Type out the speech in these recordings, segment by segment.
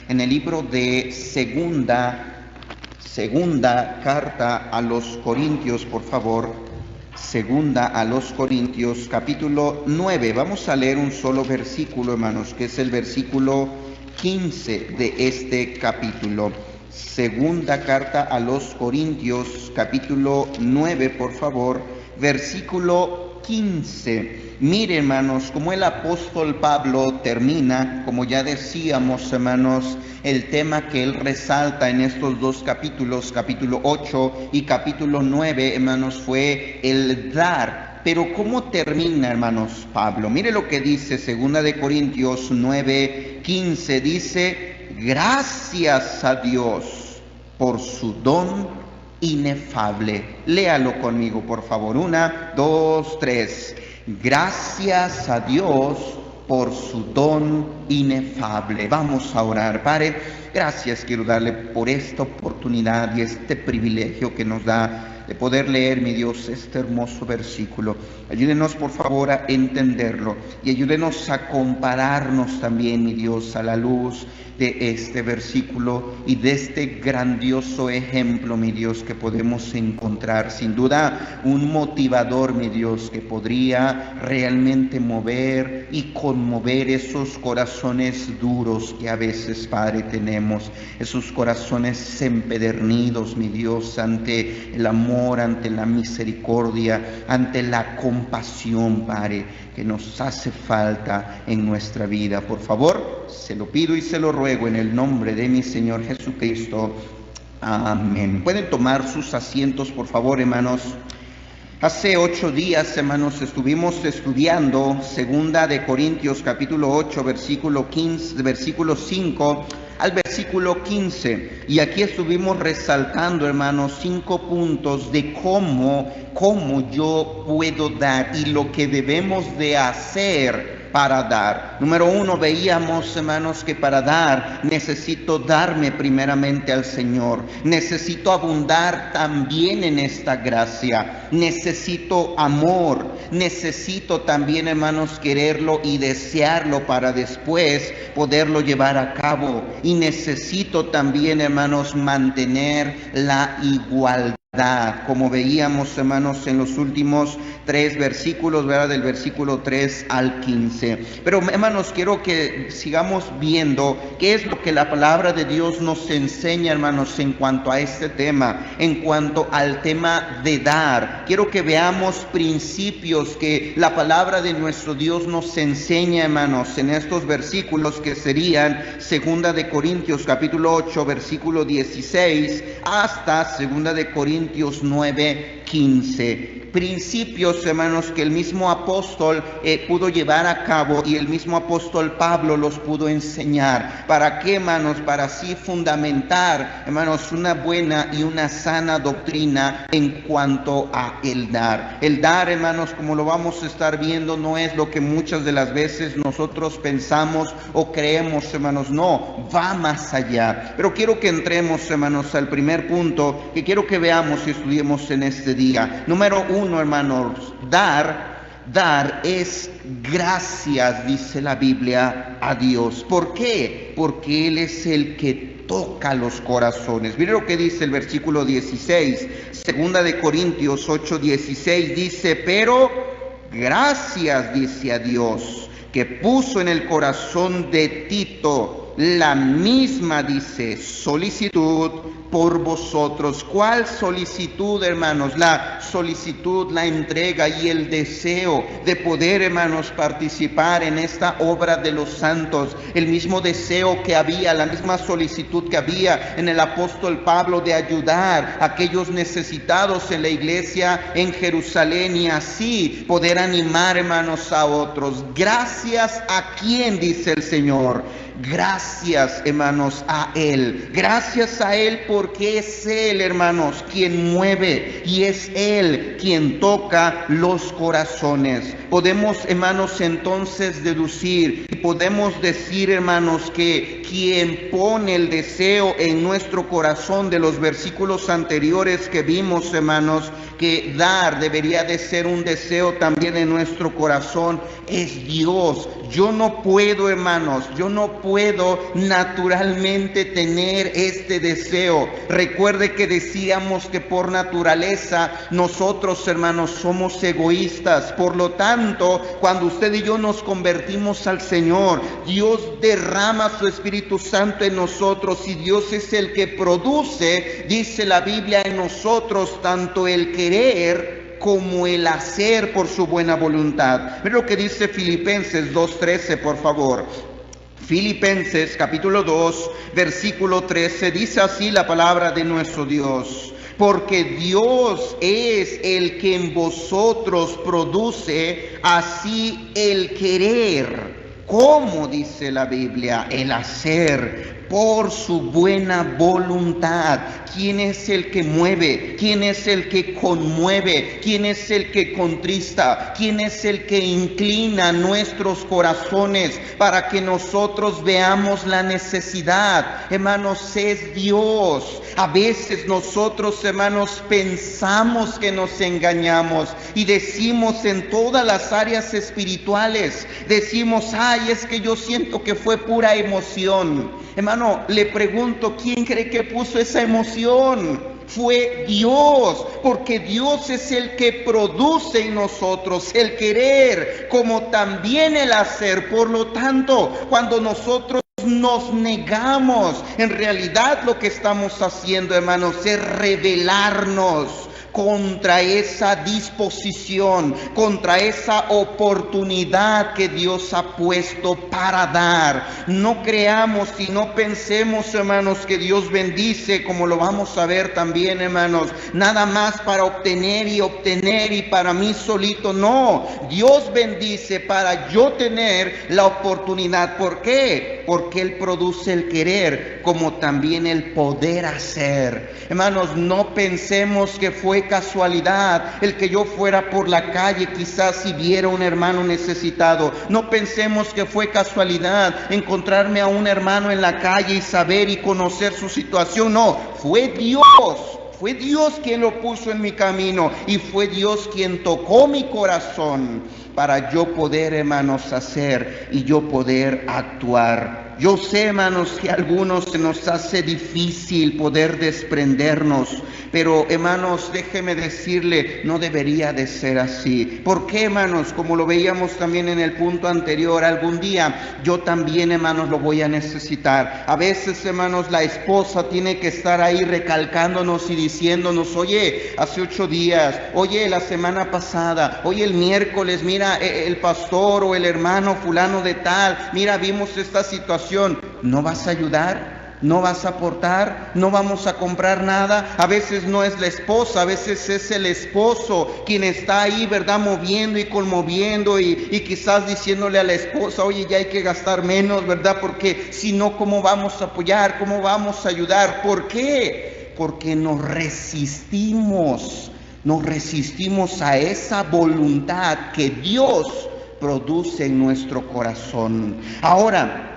en el libro de segunda carta a los Corintios, por favor. Segunda a los Corintios, capítulo 9. Vamos a leer un solo versículo, hermanos, que es el versículo 15 de este capítulo. Segunda carta a los Corintios, capítulo 9, por favor, versículo 15. Mire, hermanos, como el apóstol Pablo termina, como ya decíamos, hermanos, el tema que él resalta en estos dos capítulos, capítulo 8 y capítulo 9, hermanos, fue el dar. Pero ¿cómo termina, hermanos, Pablo? Mire lo que dice 2 de Corintios 9, 15, dice: gracias a Dios por su don inefable. Léalo conmigo, por favor. 1, 2, 3. Gracias a Dios por su don inefable. Vamos a orar. Padre, gracias quiero darle por esta oportunidad y este privilegio que nos da de poder leer, mi Dios, este hermoso versículo. Ayúdenos, por favor, a entenderlo y ayúdenos a compararnos también, mi Dios, a la luz de este versículo y de este grandioso ejemplo, mi Dios, que podemos encontrar. Sin duda, un motivador, mi Dios, que podría realmente mover y conmover esos corazones duros que a veces, Padre, tenemos. Esos corazones empedernidos, mi Dios, ante el amor, ante la misericordia, ante la compasión, Padre, que nos hace falta en nuestra vida. Por favor, se lo pido y se lo ruego en el nombre de mi Señor Jesucristo. Amén. Pueden tomar sus asientos, por favor, hermanos. Hace 8 días, hermanos, estuvimos estudiando 2 de Corintios, capítulo 8, versículo 5 al versículo 15. Y aquí estuvimos resaltando, hermanos, 5 puntos de cómo yo puedo dar y lo que debemos de hacer para dar. Número 1, veíamos, hermanos, que para dar necesito darme primeramente al Señor. Necesito abundar también en esta gracia. Necesito amor. Necesito también, hermanos, quererlo y desearlo para después poderlo llevar a cabo. Y necesito también, hermanos, mantener la igualdad. Como veíamos, hermanos, en los últimos 3 versículos, ¿verdad? Del versículo 3 al 15. Pero, hermanos, quiero que sigamos viendo qué es lo que la palabra de Dios nos enseña, hermanos, en cuanto a este tema, en cuanto al tema de dar. Quiero que veamos principios que la palabra de nuestro Dios nos enseña, hermanos, en estos versículos que serían 2 de Corintios, capítulo 8, versículo 16, hasta 2 de Corintios 9, 15. Principios, hermanos, que el mismo apóstol pudo llevar a cabo y el mismo apóstol Pablo los pudo enseñar. ¿Para qué, hermanos? Para así fundamentar, hermanos, una buena y una sana doctrina en cuanto a el dar. El dar, hermanos, como lo vamos a estar viendo, no es lo que muchas de las veces nosotros pensamos o creemos, hermanos. No, va más allá. Pero quiero que entremos, hermanos, al primer punto que quiero que veamos y estudiemos en este día. Número 1, hermanos, dar es gracias, dice la Biblia, a Dios. ¿Por qué? Porque Él es el que toca los corazones. Mire lo que dice el versículo 16, 2 de Corintios 8, 16, dice: pero gracias, dice, a Dios, que puso en el corazón de Tito la misma, dice, solicitud por vosotros. ¿Cuál solicitud, hermanos? La solicitud, la entrega y el deseo de poder, hermanos, participar en esta obra de los santos. El mismo deseo que había, la misma solicitud que había en el apóstol Pablo de ayudar a aquellos necesitados en la iglesia en Jerusalén y así poder animar, hermanos, a otros. Gracias a quién, dice el Señor. Gracias, hermanos, a Él. Gracias a Él porque es Él, hermanos, quien mueve y es Él quien toca los corazones. Podemos, hermanos, entonces deducir y podemos decir, hermanos, que quien pone el deseo en nuestro corazón de los versículos anteriores que vimos, hermanos, que dar debería de ser un deseo también en nuestro corazón, es Dios. yo no puedo, hermanos, yo no puedo naturalmente tener este deseo. Recuerde que decíamos que por naturaleza nosotros, hermanos, somos egoístas. Por lo tanto, cuando usted y yo nos convertimos al Señor, Dios derrama su Espíritu Santo en nosotros y Dios es el que produce, dice la Biblia, en nosotros tanto el querer como el hacer por su buena voluntad. Mira lo que dice Filipenses 2:13, por favor. Filipenses capítulo 2, versículo 13, dice así la palabra de nuestro Dios: porque Dios es el que en vosotros produce así el querer. ¿Cómo dice la Biblia? El hacer por su buena voluntad. ¿Quién es el que mueve? ¿Quién es el que conmueve? ¿Quién es el que contrista? ¿Quién es el que inclina nuestros corazones para que nosotros veamos la necesidad? Hermanos, es Dios. A veces nosotros, hermanos, pensamos que nos engañamos y decimos en todas las áreas espirituales, decimos, ay, es que yo siento que fue pura emoción. Hermano, le pregunto, ¿quién cree que puso esa emoción? Fue Dios, porque Dios es el que produce en nosotros el querer, como también el hacer. Por lo tanto, cuando nosotros nos negamos, en realidad lo que estamos haciendo, hermanos, es rebelarnos contra esa disposición, contra esa oportunidad que Dios ha puesto para dar. No creamos y no pensemos, hermanos, que Dios bendice, como lo vamos a ver también, hermanos, nada más para obtener y para mí solito. No, Dios bendice para yo tener la oportunidad. ¿Por qué? Porque Él produce el querer como también el poder hacer. Hermanos, no pensemos que fue casualidad el que yo fuera por la calle quizás y viera un hermano necesitado. No pensemos que fue casualidad encontrarme a un hermano en la calle y saber y conocer su situación. No, fue Dios. Fue Dios quien lo puso en mi camino y fue Dios quien tocó mi corazón para yo poder, hermanos, hacer y yo poder actuar. Yo sé, hermanos, que a algunos se nos hace difícil poder desprendernos, pero, hermanos, déjeme decirle, no debería de ser así. ¿Por qué, hermanos? Como lo veíamos también en el punto anterior, algún día yo también, hermanos, lo voy a necesitar. A veces, hermanos, la esposa tiene que estar ahí recalcándonos y diciéndonos, oye, hace 8 días, oye, la semana pasada, oye, el miércoles, mira, el pastor o el hermano fulano de tal, mira, vimos esta situación. ¿No vas a ayudar? ¿No vas a aportar? ¿No vamos a comprar nada? A veces no es la esposa, a veces es el esposo quien está ahí, ¿verdad? Moviendo y conmoviendo y quizás diciéndole a la esposa, oye, ya hay que gastar menos, ¿verdad? Porque si no, ¿cómo vamos a apoyar? ¿Cómo vamos a ayudar? ¿Por qué? Porque nos resistimos a esa voluntad que Dios produce en nuestro corazón. Ahora,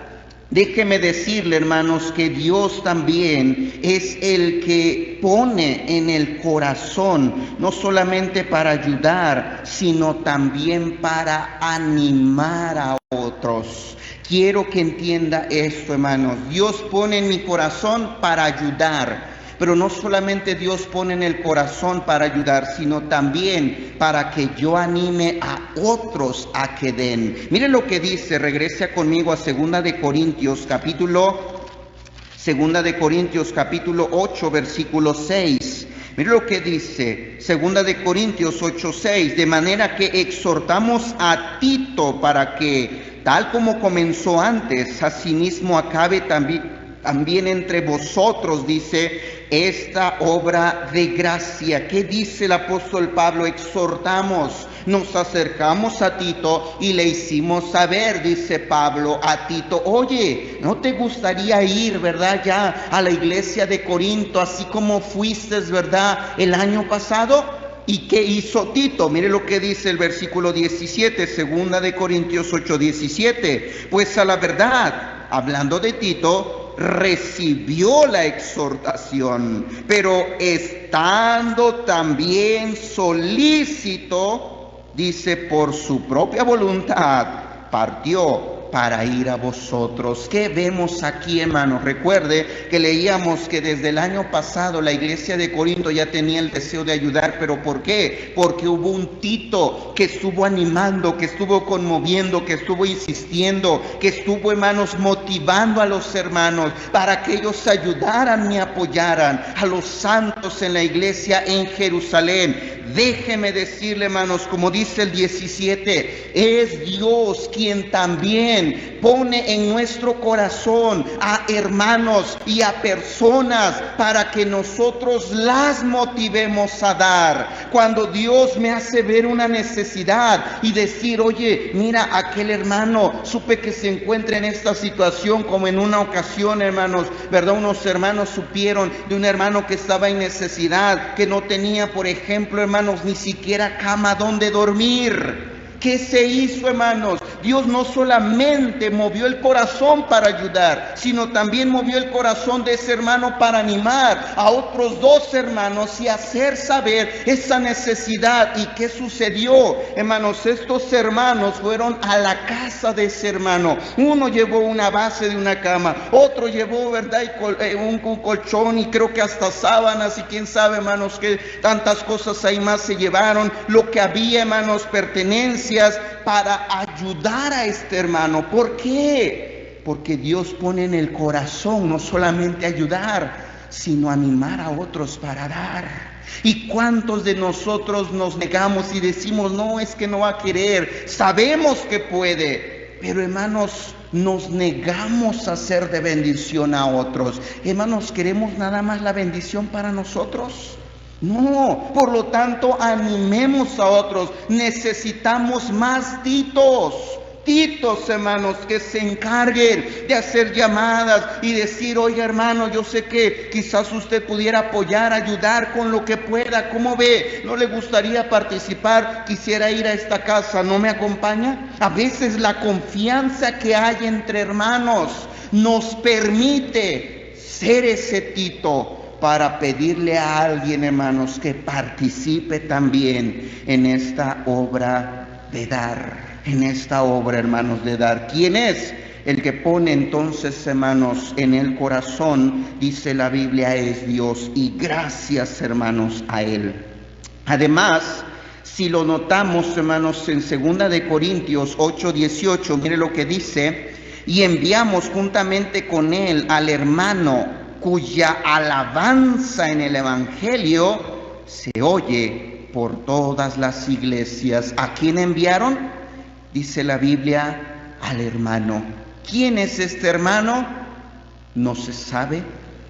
déjeme decirle, hermanos, que Dios también es el que pone en el corazón, no solamente para ayudar, sino también para animar a otros. Quiero que entienda esto, hermanos. Dios pone en mi corazón para ayudar. Pero no solamente Dios pone en el corazón para ayudar, sino también para que yo anime a otros a que den. Miren lo que dice, regrese conmigo a 2 de Corintios capítulo 8, versículo 6. Miren lo que dice, 2 de Corintios 8, 6. De manera que exhortamos a Tito para que, tal como comenzó antes, asimismo acabe también entre vosotros, dice, esta obra de gracia. ¿Qué dice el apóstol Pablo? Exhortamos, nos acercamos a Tito y le hicimos saber, dice Pablo, a Tito, oye, ¿no te gustaría ir, verdad, ya a la iglesia de Corinto, así como fuiste, verdad, el año pasado? ¿Y qué hizo Tito? Mire lo que dice el versículo 17, 2 de Corintios 8, 17. Pues a la verdad, hablando de Tito, recibió la exhortación, pero estando también solícito, dice, por su propia voluntad, partió para ir a vosotros. ¿Qué vemos aquí, hermanos? Recuerde que leíamos que desde el año pasado la iglesia de Corinto ya tenía el deseo de ayudar, pero ¿por qué? Porque hubo un Tito que estuvo animando, que estuvo conmoviendo, que estuvo insistiendo, que estuvo, hermanos, motivando a los hermanos para que ellos ayudaran y apoyaran a los santos en la iglesia en Jerusalén. Déjeme decirle, hermanos, como dice el 17, es Dios quien también pone en nuestro corazón a hermanos y a personas para que nosotros las motivemos a dar. Cuando Dios me hace ver una necesidad y decir, oye, mira, aquel hermano, supe que se encuentra en esta situación, como en una ocasión, hermanos, ¿verdad? Unos hermanos supieron de un hermano que estaba en necesidad, que no tenía, por ejemplo, hermanos, ni siquiera cama donde dormir. ¿Qué se hizo, hermanos? Dios no solamente movió el corazón para ayudar, sino también movió el corazón de ese hermano para animar a otros dos hermanos y hacer saber esa necesidad. ¿Y qué sucedió? Hermanos, estos hermanos fueron a la casa de ese hermano. Uno llevó una base de una cama, otro llevó, ¿verdad?, un colchón y creo que hasta sábanas y quién sabe, hermanos, que tantas cosas ahí más se llevaron. Lo que había, hermanos, pertenencias para ayudar a este hermano. ¿Por qué? Porque Dios pone en el corazón no solamente ayudar, sino animar a otros para dar. ¿Y cuántos de nosotros nos negamos y decimos, no, es que no va a querer? Sabemos que puede, pero hermanos, nos negamos a ser de bendición a otros. Hermanos, ¿queremos nada más la bendición para nosotros? No, por lo tanto, animemos a otros. Necesitamos más Titos, hermanos, que se encarguen de hacer llamadas y decir, oye, hermano, yo sé que quizás usted pudiera apoyar, ayudar con lo que pueda. ¿Cómo ve? ¿No le gustaría participar? Quisiera ir a esta casa, ¿no me acompaña? A veces la confianza que hay entre hermanos nos permite ser ese Tito para pedirle a alguien, hermanos, que participe también en esta obra de dar. En esta obra, hermanos, de dar. ¿Quién es el que pone entonces, hermanos, en el corazón? Dice la Biblia, es Dios, y gracias, hermanos, a Él. Además, si lo notamos, hermanos, en 2 de Corintios 8:18, mire lo que dice: y enviamos juntamente con Él al hermano cuya alabanza en el Evangelio se oye por todas las iglesias. ¿A quién enviaron? Dice la Biblia, al hermano. ¿Quién es este hermano? No se sabe,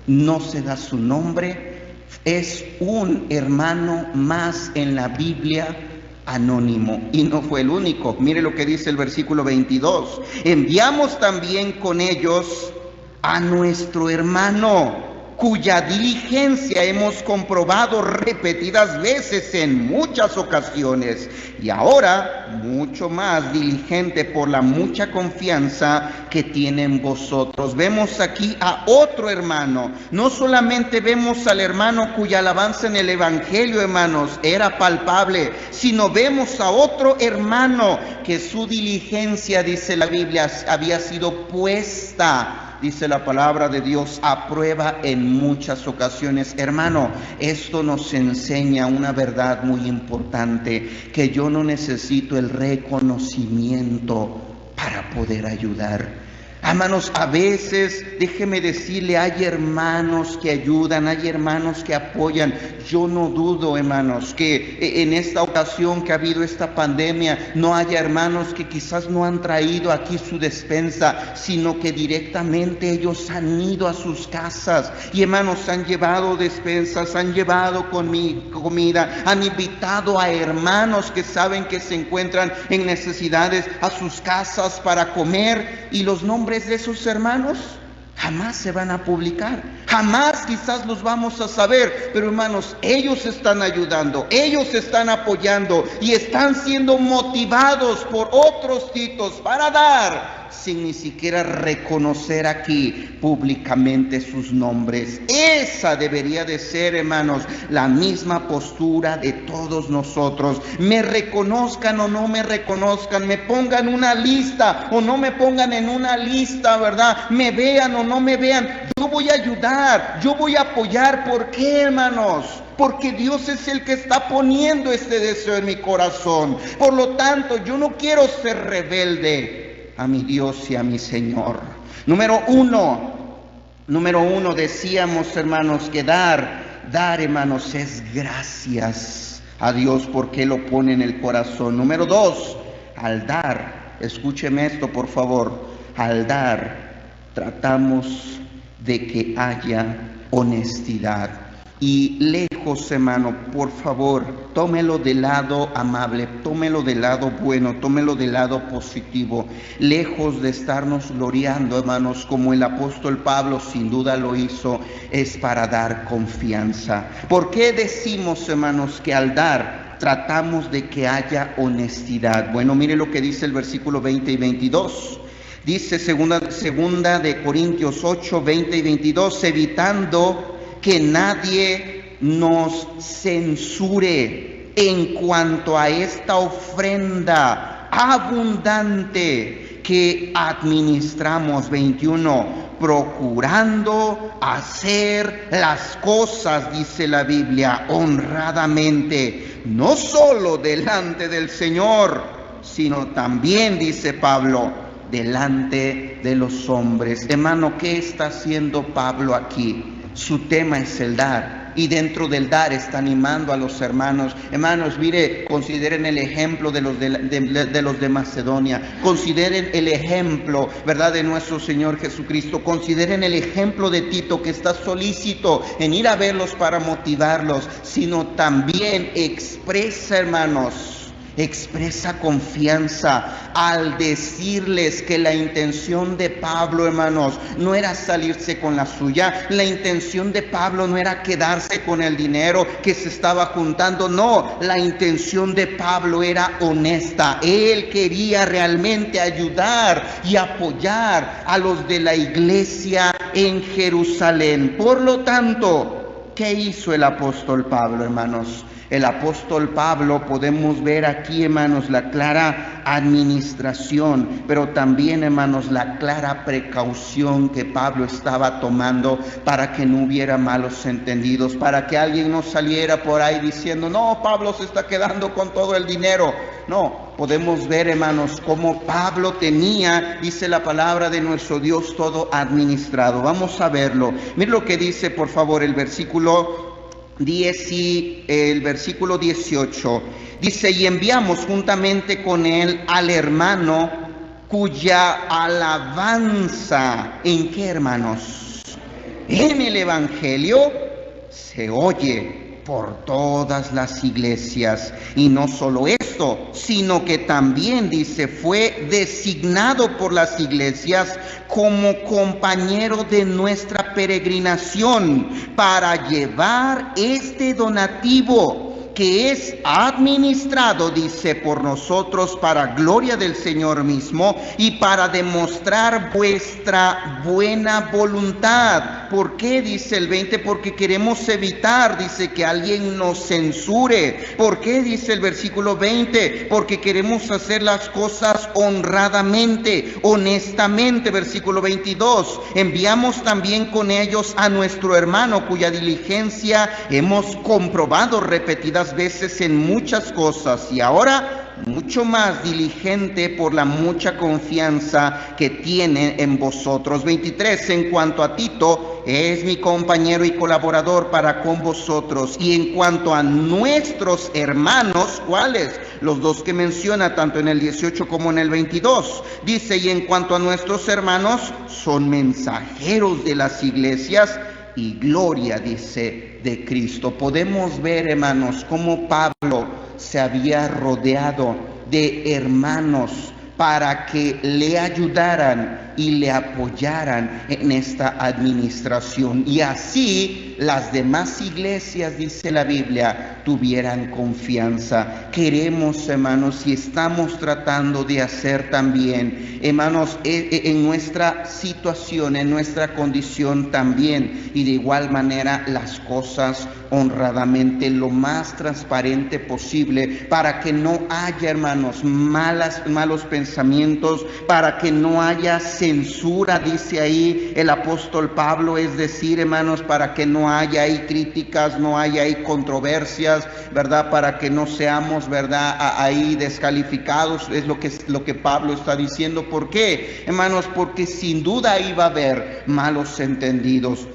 no se da su nombre. Es un hermano más en la Biblia, anónimo, y no fue el único. Mire lo que dice el versículo 22. Enviamos también con ellos a nuestro hermano, cuya diligencia hemos comprobado repetidas veces en muchas ocasiones, y ahora mucho más diligente por la mucha confianza que tiene en vosotros. Vemos aquí a otro hermano. No solamente vemos al hermano cuya alabanza en el Evangelio, hermanos, era palpable, sino vemos a otro hermano que su diligencia, dice la Biblia, había sido puesta, dice la palabra de Dios, a prueba en muchas ocasiones. Hermano, esto nos enseña una verdad muy importante, que yo no necesito el reconocimiento para poder ayudar. Hermanos, a veces, déjeme decirle, hay hermanos que ayudan, hay hermanos que apoyan. Yo no dudo, hermanos, que en esta ocasión que ha habido esta pandemia, no haya hermanos que quizás no han traído aquí su despensa, sino que directamente ellos han ido a sus casas y, hermanos, han llevado despensas, han llevado comida, han invitado a hermanos que saben que se encuentran en necesidades a sus casas para comer, y los nombres de esos hermanos jamás se van a publicar, jamás quizás los vamos a saber, pero hermanos, ellos están ayudando, ellos están apoyando y están siendo motivados por otros Titos para dar sin ni siquiera reconocer aquí públicamente sus nombres. Esa debería de ser, hermanos, la misma postura de todos nosotros. Me reconozcan o no me reconozcan, me pongan una lista o no me pongan en una lista, ¿verdad? Me vean o no me vean, yo voy a ayudar, yo voy a apoyar. ¿Por qué, hermanos? Porque Dios es el que está poniendo este deseo en mi corazón. Por lo tanto, yo no quiero ser rebelde a mi Dios y a mi Señor. Número uno, decíamos, hermanos, que dar, hermanos, es gracias a Dios porque lo pone en el corazón. Número 2, al dar, escúcheme esto por favor, al dar tratamos de que haya honestidad. Y lejos, hermano, por favor, tómelo del lado amable, tómelo del lado bueno, tómelo del lado positivo. Lejos de estarnos gloriando, hermanos, como el apóstol Pablo sin duda lo hizo, es para dar confianza. ¿Por qué decimos, hermanos, que al dar tratamos de que haya honestidad? Bueno, mire lo que dice el versículo 20 y 22. Dice segunda de Corintios 8, 20 y 22, evitando que nadie nos censure en cuanto a esta ofrenda abundante que administramos. 21, procurando hacer las cosas, dice la Biblia, honradamente, no solo delante del Señor, sino también, dice Pablo, delante de los hombres. Hermano, ¿qué está haciendo Pablo aquí? Su tema es el dar, y dentro del dar está animando a los hermanos. Hermanos, mire, consideren el ejemplo de los de Macedonia, consideren el ejemplo, ¿verdad?, de nuestro Señor Jesucristo, consideren el ejemplo de Tito, que está solícito en ir a verlos para motivarlos, sino también expresa, hermanos, expresa confianza al decirles que la intención de Pablo, hermanos, no era salirse con la suya. La intención de Pablo no era quedarse con el dinero que se estaba juntando. No, la intención de Pablo era honesta. Él quería realmente ayudar y apoyar a los de la iglesia en Jerusalén. Por lo tanto, ¿qué hizo el apóstol Pablo, hermanos? El apóstol Pablo, podemos ver aquí, hermanos, la clara administración, pero también, hermanos, la clara precaución que Pablo estaba tomando para que no hubiera malos entendidos, para que alguien no saliera por ahí diciendo, no, Pablo se está quedando con todo el dinero. No, podemos ver, hermanos, cómo Pablo tenía, dice la palabra de nuestro Dios, todo administrado. Vamos a verlo. Mira lo que dice, por favor, el versículo 10 y el versículo 18. Dice, y enviamos juntamente con él al hermano cuya alabanza, ¿en qué, hermanos? En el Evangelio se oye por todas las iglesias. Y no solo esto, sino que también, dice, fue designado por las iglesias como compañero de nuestra peregrinación para llevar este donativo que es administrado, dice, por nosotros para gloria del Señor mismo y para demostrar vuestra buena voluntad. ¿Por qué? Dice el 20, porque queremos evitar, dice, que alguien nos censure. ¿Por qué? Dice el versículo 20, porque queremos hacer las cosas honradamente, honestamente. Versículo 22, enviamos también con ellos a nuestro hermano cuya diligencia hemos comprobado repetidas veces en muchas cosas, y ahora mucho más diligente por la mucha confianza que tiene en vosotros. 23, en cuanto a Tito, es mi compañero y colaborador para con vosotros, y en cuanto a nuestros hermanos, ¿cuáles? Los dos que menciona tanto en el 18 como en el 22, dice, y en cuanto a nuestros hermanos, son mensajeros de las iglesias y gloria, dice, de Cristo. Podemos ver, hermanos, cómo Pablo se había rodeado de hermanos para que le ayudaran y le apoyaran en esta administración. Y así las demás iglesias, dice la Biblia, tuvieran confianza. Queremos, hermanos, y estamos tratando de hacer también, hermanos, en nuestra situación, en nuestra condición también, y de igual manera las cosas honradamente, lo más transparente posible, para que no haya, hermanos, malos pensamientos, para que no haya censura, dice ahí el apóstol Pablo, es decir, hermanos, para que no haya ahí críticas, no haya ahí controversias, ¿verdad? Para que no seamos, ¿verdad?, ahí descalificados, es lo que Pablo está diciendo. ¿Por qué, hermanos? Porque sin duda ahí va a haber malos entendidos.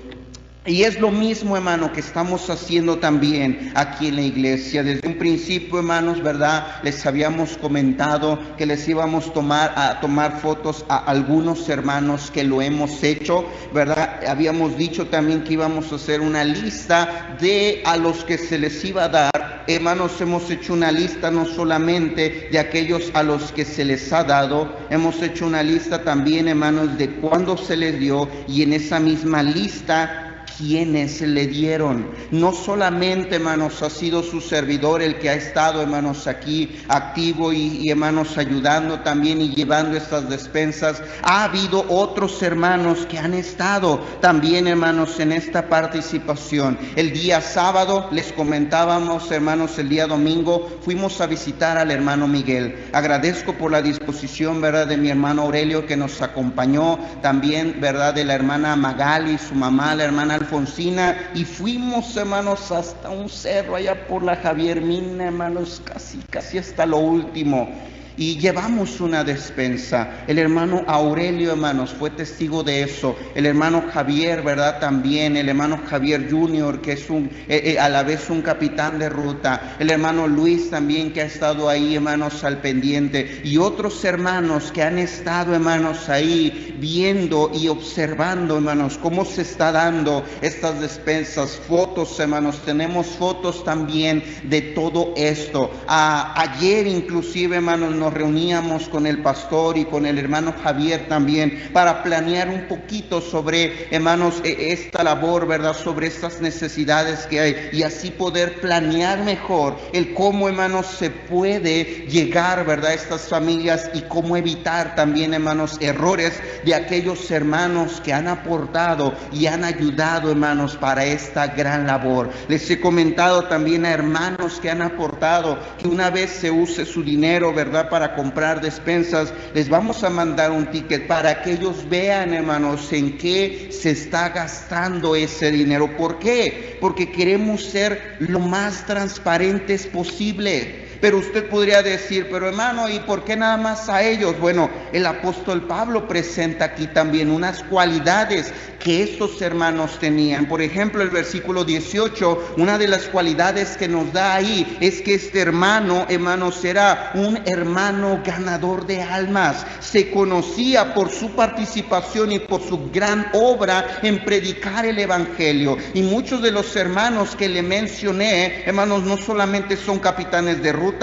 Y es lo mismo, hermano, que estamos haciendo también aquí en la iglesia. Desde un principio, hermanos, ¿verdad?, les habíamos comentado que les íbamos a tomar fotos a algunos hermanos que lo hemos hecho, ¿verdad? Habíamos dicho también que íbamos a hacer una lista a los que se les iba a dar. Hermanos, hemos hecho una lista no solamente de aquellos a los que se les ha dado, hemos hecho una lista también, hermanos, de cuándo se les dio, y en esa misma lista quienes le dieron. No solamente, hermanos, ha sido su servidor el que ha estado, hermanos, aquí activo y hermanos, ayudando también y llevando estas despensas. Ha habido otros hermanos que han estado también, hermanos, en esta participación. El día sábado les comentábamos, hermanos, el día domingo fuimos a visitar al hermano Miguel. Agradezco por la disposición, ¿verdad?, de mi hermano Aurelio, que nos acompañó, también, ¿verdad?, de la hermana Magali, su mamá, la hermana Alfonsina, y fuimos, hermanos, hasta un cerro allá por la Javier Mina, hermanos, casi hasta lo último, y llevamos una despensa. El hermano Aurelio, hermanos, fue testigo de eso. El hermano Javier, ¿verdad?, también. El hermano Javier Junior, que es a la vez un capitán de ruta. El hermano Luis también, que ha estado ahí, hermanos, al pendiente. Y otros hermanos que han estado, hermanos, ahí viendo y observando, hermanos, cómo se está dando estas despensas. Fotos, hermanos, tenemos fotos también de todo esto. Ayer, inclusive, hermanos, nos reuníamos con el pastor y con el hermano Javier también para planear un poquito sobre, hermanos, esta labor, ¿verdad?, sobre estas necesidades que hay, y así poder planear mejor el cómo, hermanos, se puede llegar, ¿verdad?, a estas familias, y cómo evitar también, hermanos, errores de aquellos hermanos que han aportado y han ayudado, hermanos, para esta gran labor. Les he comentado también a hermanos que han aportado que una vez se use su dinero, ¿verdad?, para comprar despensas, les vamos a mandar un ticket para que ellos vean, hermanos, en qué se está gastando ese dinero. ¿Por qué? Porque queremos ser lo más transparentes posible. Pero usted podría decir, pero hermano, ¿y por qué nada más a ellos? Bueno, el apóstol Pablo presenta aquí también unas cualidades que estos hermanos tenían. Por ejemplo, el versículo 18, una de las cualidades que nos da ahí es que este hermano, hermanos, era un hermano ganador de almas. Se conocía por su participación y por su gran obra en predicar el evangelio. Y muchos de los hermanos que le mencioné, hermanos, no solamente son capitanes de ruta,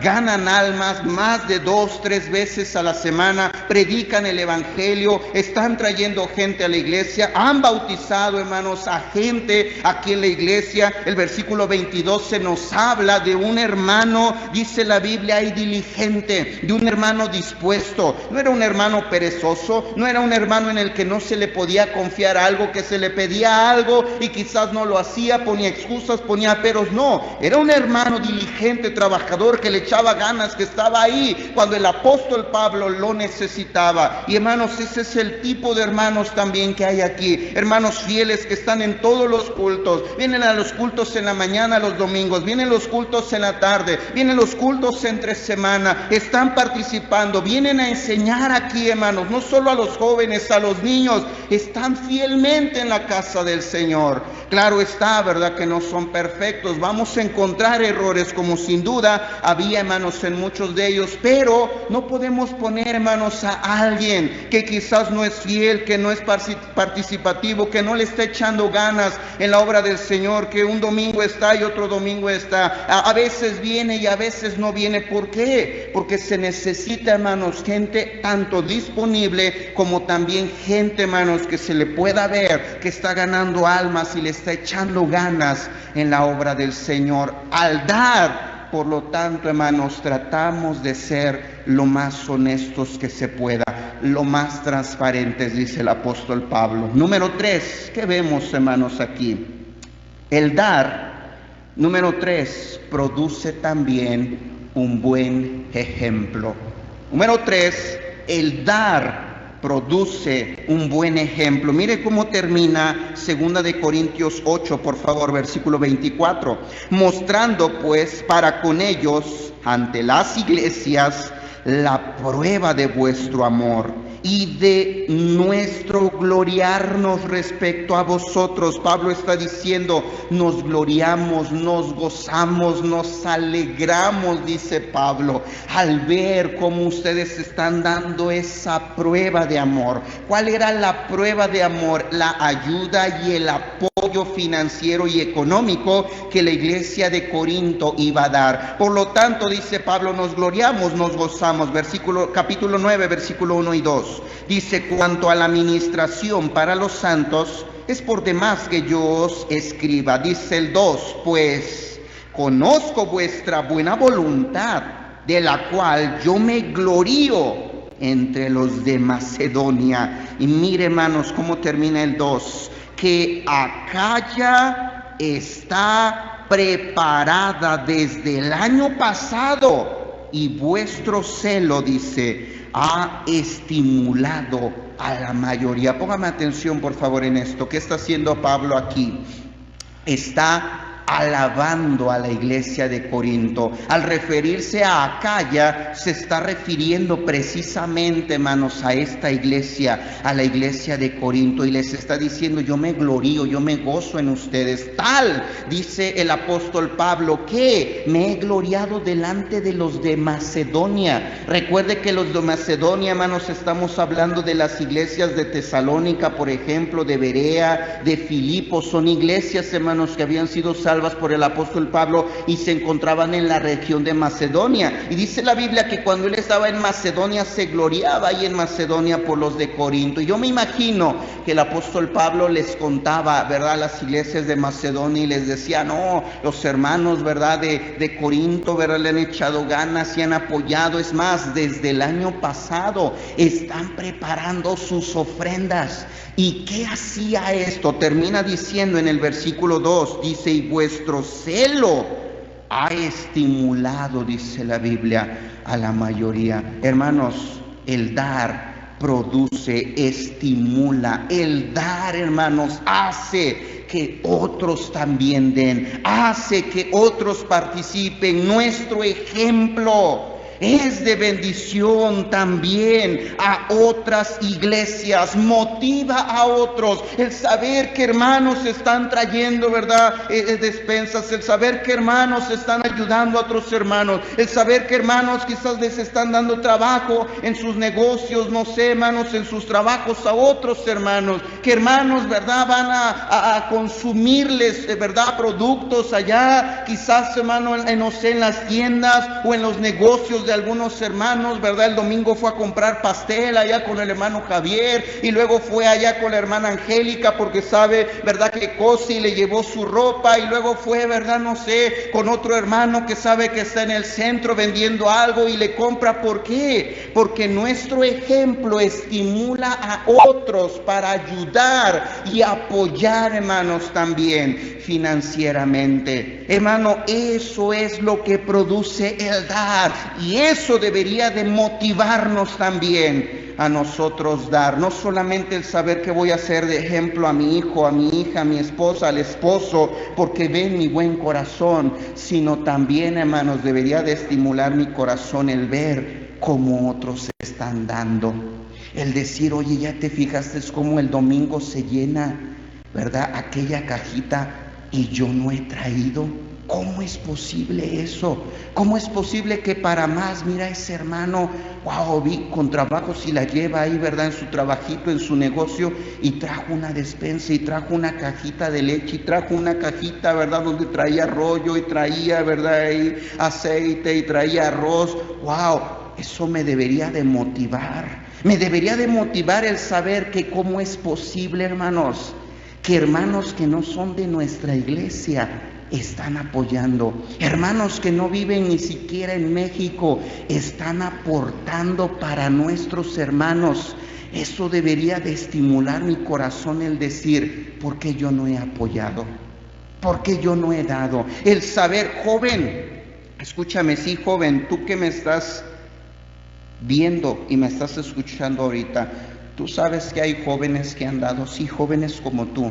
ganan almas más de 2-3 veces a la semana, predican el evangelio, están trayendo gente a la iglesia, han bautizado, hermanos, a gente aquí en la iglesia. El versículo 22 se nos habla de un hermano, dice la Biblia, y diligente, de un hermano dispuesto. No era un hermano perezoso, no era un hermano en el que no se le podía confiar algo, que se le pedía algo y quizás no lo hacía, ponía excusas, ponía peros. No, era un hermano diligente, trabajador, que le echaba ganas, que estaba ahí cuando el apóstol Pablo lo necesitaba. Y hermanos, ese es el tipo de hermanos también que hay aquí, hermanos fieles que están en todos los cultos, vienen a los cultos en la mañana, los domingos, vienen los cultos en la tarde, vienen los cultos entre semana, están participando, vienen a enseñar aquí, hermanos, no solo a los jóvenes, a los niños, están fielmente en la casa del Señor. Claro está, ¿verdad?, que no son perfectos, vamos a encontrar errores, como sin duda había, hermanos, en muchos de ellos, pero no podemos poner, hermanos, a alguien que quizás no es fiel, que no es participativo, que no le está echando ganas en la obra del Señor, que un domingo está y otro domingo está, a veces viene y a veces no viene. ¿Por qué? Porque se necesita, hermanos, gente tanto disponible como también gente, hermanos, que se le pueda ver que está ganando almas y le está echando ganas en la obra del Señor. Al dar, por lo tanto, hermanos, tratamos de ser lo más honestos que se pueda, lo más transparentes, dice el apóstol Pablo. Número 3, ¿qué vemos, hermanos, aquí? El dar, número 3, produce también un buen ejemplo. Número 3, el dar produce un buen ejemplo. Mire cómo termina 2 de Corintios 8, por favor, versículo 24. Mostrando pues para con ellos ante las iglesias la prueba de vuestro amor y de nuestro gloriarnos respecto a vosotros. Pablo está diciendo, nos gloriamos, nos gozamos, nos alegramos, dice Pablo, al ver cómo ustedes están dando esa prueba de amor. ¿Cuál era la prueba de amor? La ayuda y el apoyo financiero y económico que la iglesia de Corinto iba a dar. Por lo tanto, dice Pablo, nos gloriamos, nos gozamos. Capítulo 9, versículo 1 y 2. Dice, cuanto a la administración para los santos, es por demás que yo os escriba. Dice el 2, pues conozco vuestra buena voluntad, de la cual yo me glorío entre los de Macedonia. Y mire, hermanos, cómo termina el 2, que Acaya está preparada desde el año pasado, y vuestro celo, dice, ha estimulado a la mayoría. Póngame atención, por favor, en esto. ¿Qué está haciendo Pablo aquí? Está alabando a la iglesia de Corinto. Al referirse a Acaya, se está refiriendo precisamente, hermanos, a esta iglesia, a la iglesia de Corinto, y les está diciendo, yo me glorío, yo me gozo en ustedes. Tal, dice el apóstol Pablo, que me he gloriado delante de los de Macedonia. Recuerde que los de Macedonia, hermanos, estamos hablando de las iglesias de Tesalónica, por ejemplo, de Berea, de Filipo. Son iglesias, hermanos, que habían sido salvas por el apóstol Pablo y se encontraban en la región de Macedonia. Y dice la Biblia que cuando él estaba en Macedonia se gloriaba ahí en Macedonia por los de Corinto. Y yo me imagino que el apóstol Pablo les contaba, ¿verdad?, las iglesias de Macedonia, y les decía, no, los hermanos, ¿verdad?, de Corinto, ¿verdad?, le han echado ganas y han apoyado. Es más, desde el año pasado están preparando sus ofrendas. ¿Y qué hacía esto? Termina diciendo en el versículo 2, dice, y vuestro celo ha estimulado, dice la Biblia, a la mayoría. Hermanos, el dar produce, estimula. El dar, hermanos, hace que otros también den, hace que otros participen. Nuestro ejemplo es de bendición también a otras iglesias, motiva a otros. El saber que hermanos están trayendo, ¿verdad?, despensas, el saber que hermanos están ayudando a otros hermanos, el saber que hermanos quizás les están dando trabajo en sus negocios, no sé, hermanos, en sus trabajos a otros hermanos, que hermanos, ¿verdad?, van a consumirles, ¿verdad?, productos allá, quizás, hermano, no sé, en las tiendas o en los negocios de algunos hermanos, ¿verdad? El domingo fue a comprar pastel allá con el hermano Javier, y luego fue allá con la hermana Angélica porque sabe, ¿verdad?, que cose y le llevó su ropa, y luego fue, ¿verdad?, no sé, con otro hermano que sabe que está en el centro vendiendo algo y le compra. ¿Por qué? Porque nuestro ejemplo estimula a otros para ayudar y apoyar, hermanos, también financieramente. Hermano, eso es lo que produce el dar, y eso debería de motivarnos también a nosotros dar. No solamente el saber que voy a ser de ejemplo a mi hijo, a mi hija, a mi esposa, al esposo, porque ven mi buen corazón, sino también, hermanos, debería de estimular mi corazón el ver cómo otros se están dando. El decir, oye, ya te fijaste cómo el domingo se llena, ¿verdad?, aquella cajita, y yo no he traído. ¿Cómo es posible eso? ¿Cómo es posible que para más, mira ese hermano, wow, vi con trabajo si la lleva ahí, ¿verdad? En su trabajito, en su negocio, y trajo una despensa, y trajo una cajita de leche, y trajo una cajita, ¿verdad? Donde traía rollo, y traía, ¿verdad? Ahí aceite, y traía arroz. Wow, eso me debería de motivar. Me debería de motivar el saber que cómo es posible, hermanos, que hermanos que no son de nuestra iglesia están apoyando, hermanos que no viven ni siquiera en México, están aportando para nuestros hermanos. Eso debería de estimular mi corazón, el decir, ¿por qué yo no he apoyado? ¿Por qué yo no he dado? El saber, joven, escúchame, sí, joven, tú que me estás viendo y me estás escuchando ahorita, tú sabes que hay jóvenes que han dado, sí, jóvenes como tú,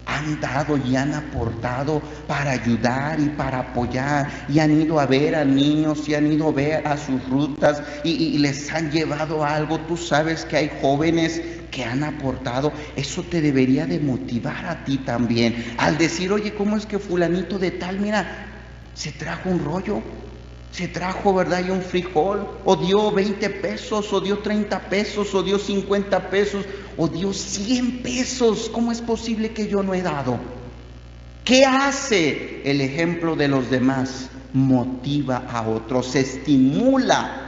han dado y han aportado para ayudar y para apoyar, y han ido a ver a niños, y han ido a ver a sus rutas, y les han llevado algo. Tú sabes que hay jóvenes que han aportado. Eso te debería de motivar a ti también, al decir, oye, ¿cómo es que fulanito de tal, mira, se trajo un rollo? Se trajo, ¿verdad? Y un frijol, o dio 20 pesos, o dio 30 pesos, o dio 50 pesos, o dio 100 pesos. ¿Cómo es posible que yo no he dado? ¿Qué hace el ejemplo de los demás? Motiva a otros, estimula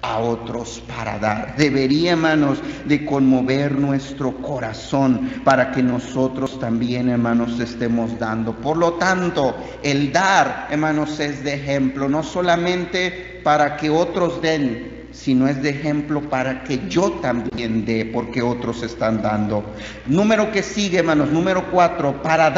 a otros para dar. Debería, hermanos, de conmover nuestro corazón para que nosotros también, hermanos, estemos dando. Por lo tanto, el dar, hermanos, es de ejemplo, no solamente para que otros den, sino es de ejemplo para que yo también dé, porque otros están dando. Número que sigue, hermanos, número 4, para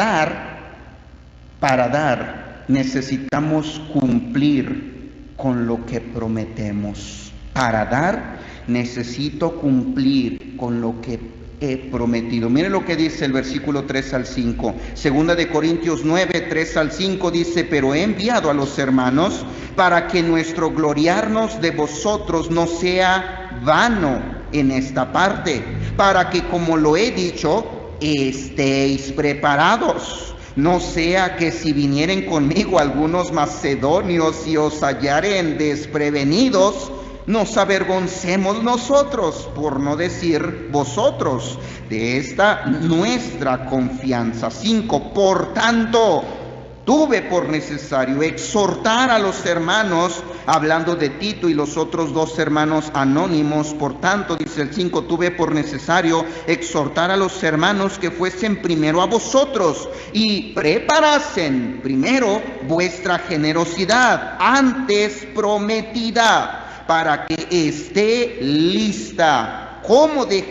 dar, necesitamos cumplir con lo que prometemos. Para dar, necesito cumplir con lo que he prometido. Miren lo que dice el versículo 3 al 5. Segunda de Corintios 9, 3 al 5 dice, pero he enviado a los hermanos para que nuestro gloriarnos de vosotros no sea vano en esta parte, para que, como lo he dicho, estéis preparados. No sea que si vinieren conmigo algunos macedonios y os hallaren desprevenidos, nos avergoncemos nosotros, por no decir vosotros, de esta nuestra confianza. 5. Por tanto, tuve por necesario exhortar a los hermanos, hablando de Tito y los otros 2 hermanos anónimos. Por tanto, dice el 5, tuve por necesario exhortar a los hermanos que fuesen primero a vosotros y preparasen primero vuestra generosidad, antes prometida, para que esté lista como de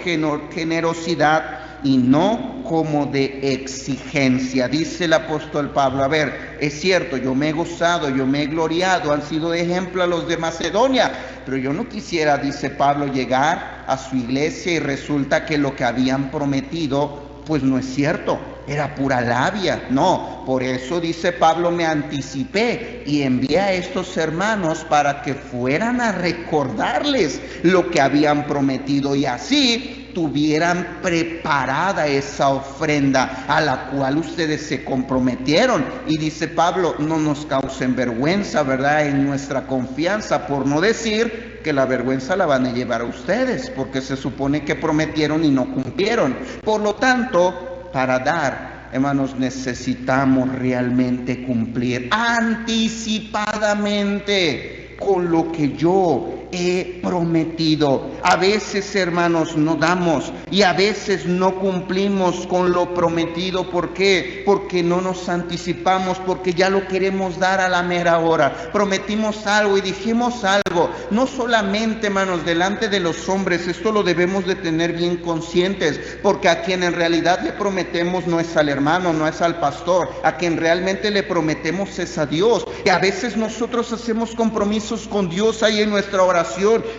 generosidad y no como de exigencia. Dice el apóstol Pablo, a ver, es cierto, yo me he gozado, yo me he gloriado, han sido de ejemplo a los de Macedonia, pero yo no quisiera, dice Pablo, llegar a su iglesia y resulta que lo que habían prometido, pues no es cierto, era pura labia. No, por eso dice Pablo, me anticipé y envié a estos hermanos para que fueran a recordarles lo que habían prometido y así tuvieran preparada esa ofrenda a la cual ustedes se comprometieron. Y dice Pablo, no nos causen vergüenza, ¿verdad?, en nuestra confianza, por no decir que la vergüenza la van a llevar a ustedes, porque se supone que prometieron y no cumplieron. Por lo tanto, para dar, hermanos, necesitamos realmente cumplir anticipadamente con lo que yo he prometido. A veces, hermanos, no damos y a veces no cumplimos con lo prometido. ¿Por qué? Porque no nos anticipamos, porque ya lo queremos dar a la mera hora. Prometimos algo y dijimos algo, no solamente, hermanos, delante de los hombres. Esto lo debemos de tener bien conscientes, porque a quien en realidad le prometemos no es al hermano, no es al pastor, a quien realmente le prometemos es a Dios. Y a veces nosotros hacemos compromisos con Dios ahí en nuestra oración,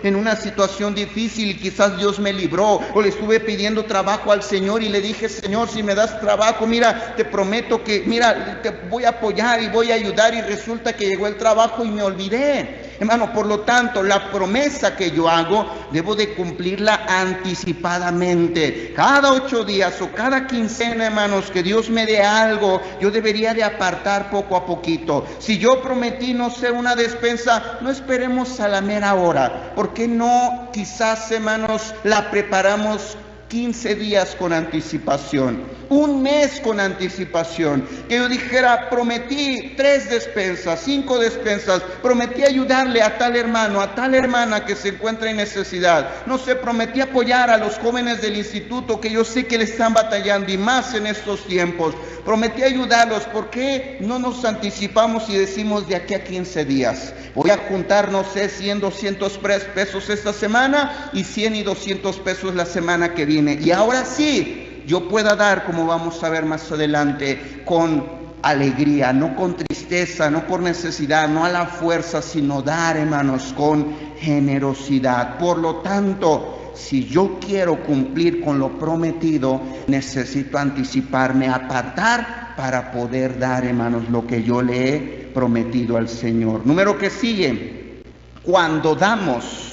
en una situación difícil, y quizás Dios me libró, o le estuve pidiendo trabajo al Señor y le dije, Señor, si me das trabajo, mira, te prometo que, mira, te voy a apoyar y voy a ayudar, y resulta que llegó el trabajo y me olvidé. Hermano, por lo tanto, la promesa que yo hago, debo de cumplirla anticipadamente. Cada 8 días o cada quincena, hermanos, que Dios me dé algo, yo debería de apartar poco a poquito. Si yo prometí, no sé, una despensa, no esperemos a la mera hora. ¿Por qué no, quizás, hermanos, la preparamos 15 días con anticipación, 1 mes con anticipación? Que yo dijera, prometí 3 despensas, 5 despensas, prometí ayudarle a tal hermano, a tal hermana que se encuentra en necesidad. No sé, prometí apoyar a los jóvenes del instituto que yo sé que le están batallando y más en estos tiempos. Prometí ayudarlos. ¿Por qué no nos anticipamos y decimos de aquí a 15 días? Voy a juntar, no sé, 100, 200 pesos esta semana y 100 y 200 pesos la semana que viene. Y ahora sí, yo pueda dar, como vamos a ver más adelante, con alegría, no con tristeza, no por necesidad, no a la fuerza, sino dar, hermanos, con generosidad. Por lo tanto, si yo quiero cumplir con lo prometido, necesito anticiparme, apartar para poder dar, hermanos, lo que yo le he prometido al Señor. Número que sigue, cuando damos.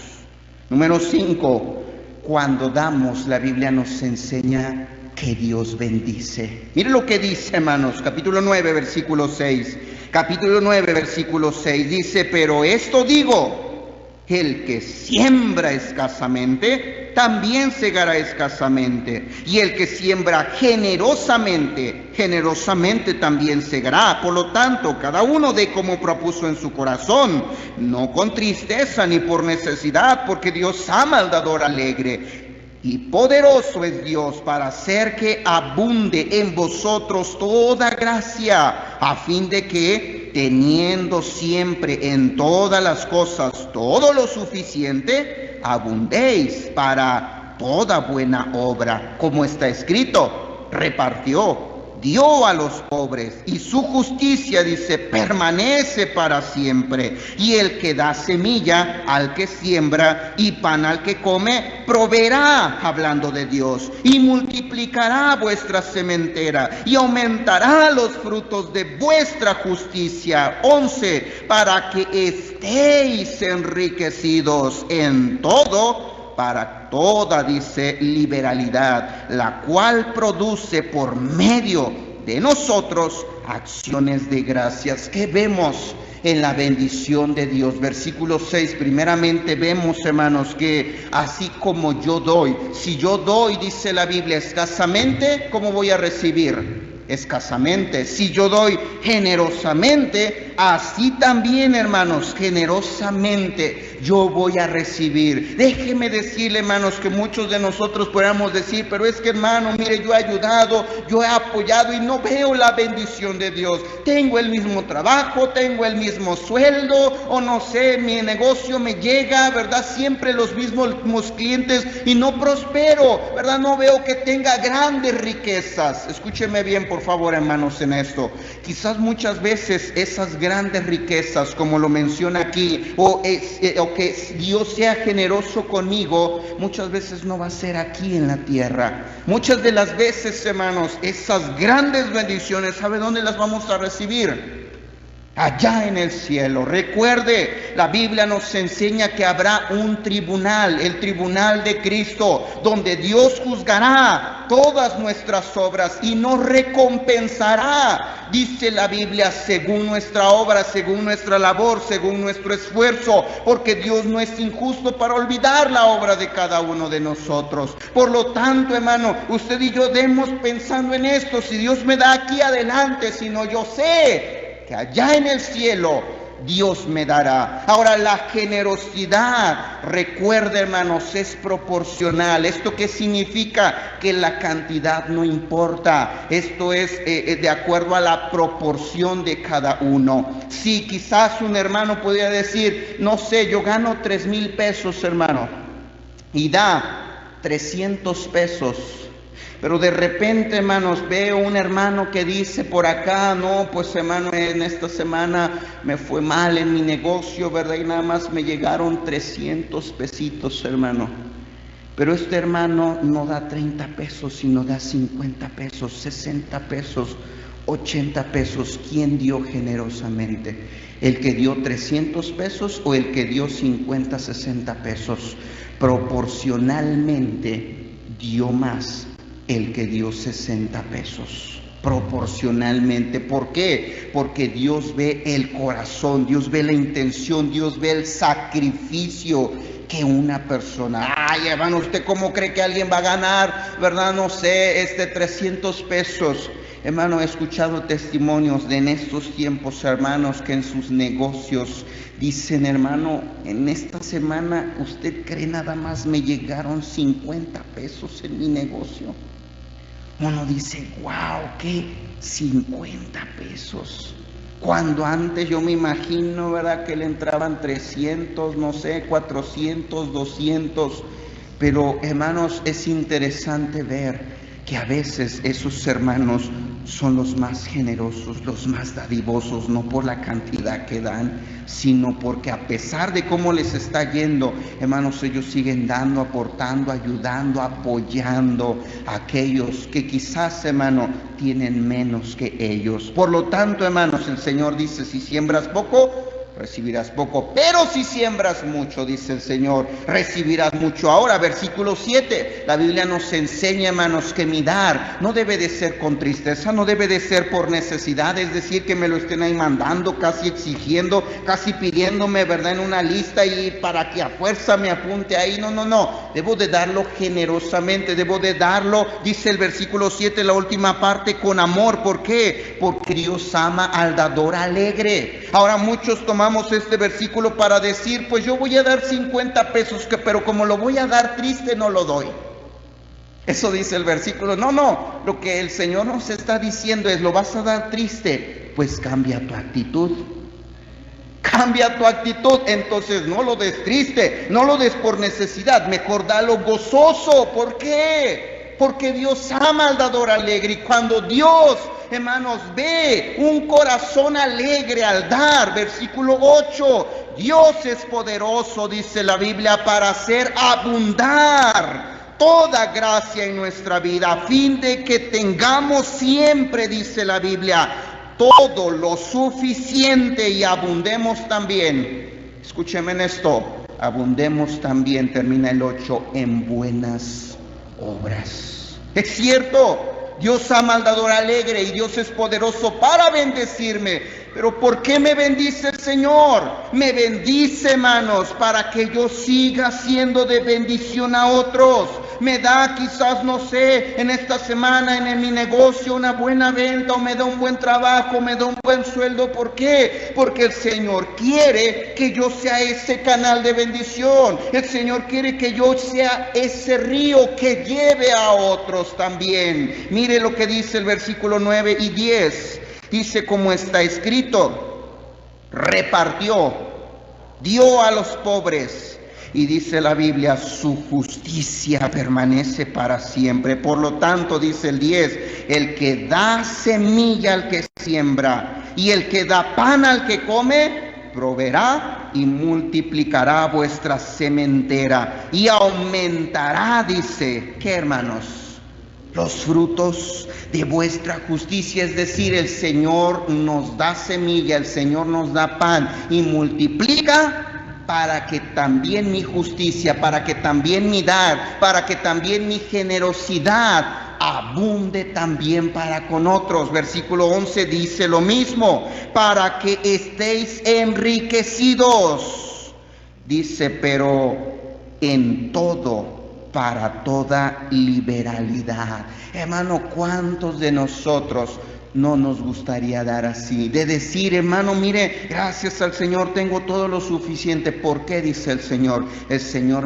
Número 5, cuando damos, la Biblia nos enseña que Dios bendice. Mire lo que dice, hermanos, capítulo 9, versículo 6. Capítulo 9, versículo 6 dice: pero esto digo, el que siembra escasamente, también segará escasamente. Y el que siembra generosamente, generosamente también segará. Por lo tanto, cada uno dé como propuso en su corazón, no con tristeza ni por necesidad, porque Dios ama al dador alegre. Y poderoso es Dios para hacer que abunde en vosotros toda gracia, a fin de que, teniendo siempre en todas las cosas todo lo suficiente, abundéis para toda buena obra. Como está escrito, repartió, dio a los pobres, y su justicia, dice, permanece para siempre. Y el que da semilla al que siembra y pan al que come, proveerá, hablando de Dios, y multiplicará vuestra sementera, y aumentará los frutos de vuestra justicia. 11, para que estéis enriquecidos en todo, para toda, dice, liberalidad, la cual produce por medio de nosotros acciones de gracias. ¿Qué vemos en la bendición de Dios? Versículo 6, primeramente vemos, hermanos, que así como yo doy, si yo doy, dice la Biblia, escasamente, ¿cómo voy a recibir? Escasamente. Si yo doy generosamente, así también, hermanos, generosamente yo voy a recibir. Déjeme decirle, hermanos, que muchos de nosotros podamos decir, pero es que, hermano, mire, yo he ayudado, yo he apoyado y no veo la bendición de Dios. Tengo el mismo trabajo, tengo el mismo sueldo, o no sé, mi negocio me llega, ¿verdad? Siempre los mismos clientes y no prospero, ¿verdad? No veo que tenga grandes riquezas. Escúcheme bien, por favor, hermanos, en esto. Quizás muchas veces esas grandes riquezas, como lo menciona aquí, o que Dios sea generoso conmigo, muchas veces no va a ser aquí en la tierra. Muchas de las veces, hermanos, esas grandes bendiciones, ¿sabe dónde las vamos a recibir? Allá en el cielo. Recuerde, la Biblia nos enseña que habrá un tribunal, el tribunal de Cristo, donde Dios juzgará todas nuestras obras y nos recompensará, dice la Biblia, según nuestra obra, según nuestra labor, según nuestro esfuerzo, porque Dios no es injusto para olvidar la obra de cada uno de nosotros. Por lo tanto, hermano, usted y yo debemos pensando en esto. Si Dios me da aquí adelante, sino yo sé que allá en el cielo Dios me dará. Ahora, la generosidad, recuerda, hermanos, es proporcional. ¿Esto qué significa? Que la cantidad no importa. Esto es de acuerdo a la proporción de cada uno. Si quizás un hermano podría decir, no sé, yo gano 3,000 pesos, hermano, y da 300 pesos. Pero de repente, hermanos, veo un hermano que dice por acá, no, pues hermano, en esta semana me fue mal en mi negocio, ¿verdad? Y nada más me llegaron 300 pesitos, hermano. Pero este hermano no da 30 pesos, sino da 50 pesos, 60 pesos. 80 pesos, ¿quién dio generosamente? ¿El que dio 300 pesos o el que dio 50, 60 pesos? Proporcionalmente dio más el que dio 60 pesos. Proporcionalmente. ¿Por qué? Porque Dios ve el corazón, Dios ve la intención, Dios ve el sacrificio que una persona. Ay, hermano, ¿usted cómo cree que alguien va a ganar, verdad? No sé, 300 pesos. Hermano, he escuchado testimonios de en estos tiempos, hermanos, que en sus negocios dicen, hermano, en esta semana, ¿usted cree nada más me llegaron 50 pesos en mi negocio? Uno dice, wow, ¿qué? 50 pesos. Cuando antes yo me imagino, ¿verdad?, que le entraban 300, no sé, 400, 200. Pero, hermanos, es interesante ver que a veces esos hermanos son los más generosos, los más dadivosos, no por la cantidad que dan, sino porque a pesar de cómo les está yendo, hermanos, ellos siguen dando, aportando, ayudando, apoyando a aquellos que quizás, hermano, tienen menos que ellos. Por lo tanto, hermanos, el Señor dice, si siembras poco, recibirás poco, pero si siembras mucho, dice el Señor, recibirás mucho. Ahora, versículo 7, la Biblia nos enseña, hermanos, que mi dar no debe de ser con tristeza, no debe de ser por necesidad, es decir, que me lo estén ahí mandando, casi exigiendo, casi pidiéndome, ¿verdad?, en una lista y para que a fuerza me apunte ahí. No, debo de darlo generosamente, debo de darlo, dice el versículo 7, la última parte, con amor. ¿Por qué? Porque Dios ama al dador alegre. Ahora, muchos tomamos este versículo para decir, pues yo voy a dar 50 pesos, pero como lo voy a dar triste, no lo doy. Eso dice el versículo. No, lo que el Señor nos está diciendo es, ¿lo vas a dar triste? Pues cambia tu actitud. Cambia tu actitud, entonces no lo des triste, no lo des por necesidad, mejor dalo gozoso. ¿Por qué? Porque Dios ama al dador alegre, y cuando Dios, hermanos, ve un corazón alegre al dar, versículo 8, Dios es poderoso, dice la Biblia, para hacer abundar toda gracia en nuestra vida, a fin de que tengamos siempre, dice la Biblia, todo lo suficiente y abundemos también. Escúcheme en esto, abundemos también, termina el 8, en buenas obras. Es cierto, Dios ama al dador alegre y Dios es poderoso para bendecirme. Pero ¿por qué me bendice el Señor? Me bendice, hermanos, para que yo siga siendo de bendición a otros. Me da quizás, no sé, en esta semana en mi negocio una buena venta, o me da un buen trabajo, me da un buen sueldo. ¿Por qué? Porque el Señor quiere que yo sea ese canal de bendición. El Señor quiere que yo sea ese río que lleve a otros también. Mire lo que dice el versículo 9 y 10. Dice, como está escrito, repartió, dio a los pobres. Y dice la Biblia, su justicia permanece para siempre. Por lo tanto, dice el 10, el que da semilla al que siembra y el que da pan al que come, proveerá y multiplicará vuestra sementera y aumentará, dice, ¿qué, hermanos? Los frutos de vuestra justicia. Es decir, el Señor nos da semilla, el Señor nos da pan y multiplica, para que también mi justicia, para que también mi dar, para que también mi generosidad abunde también para con otros. Versículo 11 dice lo mismo, para que estéis enriquecidos. Dice, pero en todo, para toda liberalidad. Hermano, ¿cuántos de nosotros no nos gustaría dar así? De decir, hermano, mire, gracias al Señor tengo todo lo suficiente. ¿Por qué? Dice el Señor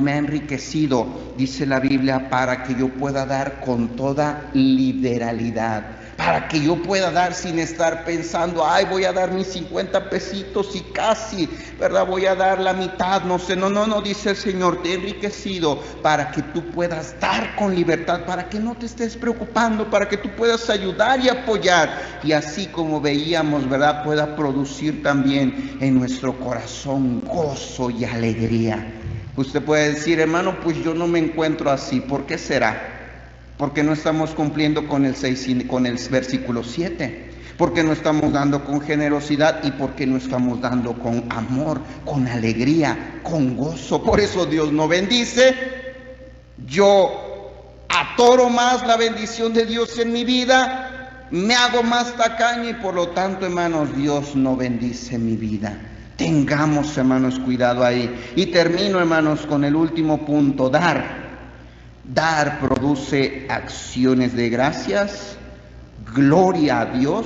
me ha enriquecido, dice la Biblia, para que yo pueda dar con toda liberalidad. Para que yo pueda dar sin estar pensando, ay, voy a dar mis 50 pesitos y casi, ¿verdad? Voy a dar la mitad, no sé. No, dice el Señor, te he enriquecido para que tú puedas dar con libertad, para que no te estés preocupando, para que tú puedas ayudar y apoyar. Y así como veíamos, ¿verdad?, pueda producir también en nuestro corazón gozo y alegría. Usted puede decir, hermano, pues yo no me encuentro así. ¿Por qué será? Porque no estamos cumpliendo con el versículo 7. porque no estamos dando con generosidad y porque no estamos dando con amor, con alegría, con gozo. Por eso Dios no bendice. Yo atoro más la bendición de Dios en mi vida, me hago más tacaño y por lo tanto, hermanos, Dios no bendice mi vida. Tengamos, hermanos, cuidado ahí. Y termino, hermanos, con el último punto: dar. Dar produce acciones de gracias, gloria a Dios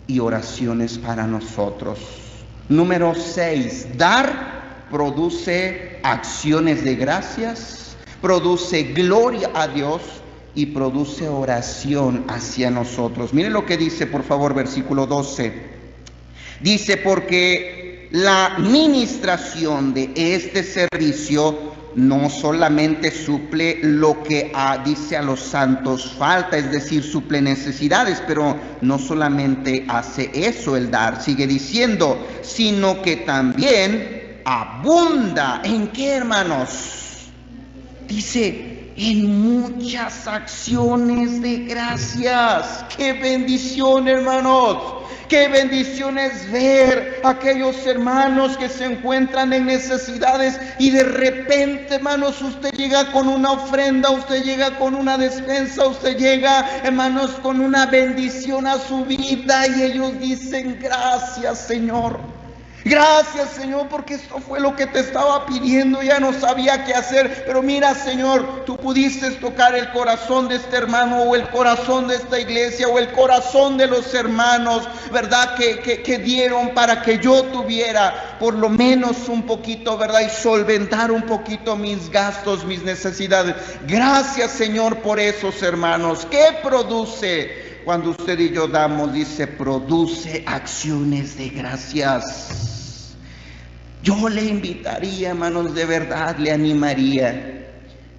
y oraciones para nosotros. Número 6, dar produce acciones de gracias, produce gloria a Dios y produce oración hacia nosotros. Miren lo que dice, por favor, versículo 12. Dice: porque la ministración de este servicio no solamente suple lo que dice a los santos falta, es decir, suple necesidades, pero no solamente hace eso el dar, sigue diciendo, sino que también abunda. ¿En qué, hermanos? Dice, en muchas acciones de gracias. ¡Qué bendición, hermanos! ¡Qué bendición es ver a aquellos hermanos que se encuentran en necesidades y de repente, hermanos, usted llega con una ofrenda, usted llega con una despensa, usted llega, hermanos, con una bendición a su vida y ellos dicen: gracias, Señor. Gracias, Señor, porque esto fue lo que te estaba pidiendo, ya no sabía qué hacer, pero mira, Señor, tú pudiste tocar el corazón de este hermano, o el corazón de esta iglesia, o el corazón de los hermanos, ¿verdad? Que dieron para que yo tuviera por lo menos un poquito, ¿verdad? Y solventar un poquito mis gastos, mis necesidades. Gracias, Señor, por esos hermanos. ¿Qué produce cuando usted y yo damos? Dice, produce acciones de gracias. Yo le invitaría, hermanos, de verdad le animaría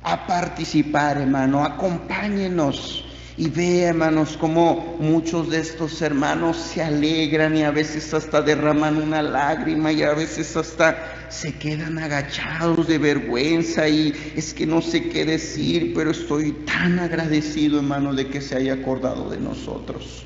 a participar, hermano. Acompáñenos y vea, hermanos, cómo muchos de estos hermanos se alegran y a veces hasta derraman una lágrima y a veces hasta se quedan agachados de vergüenza y es que no sé qué decir, pero estoy tan agradecido, hermano, de que se haya acordado de nosotros.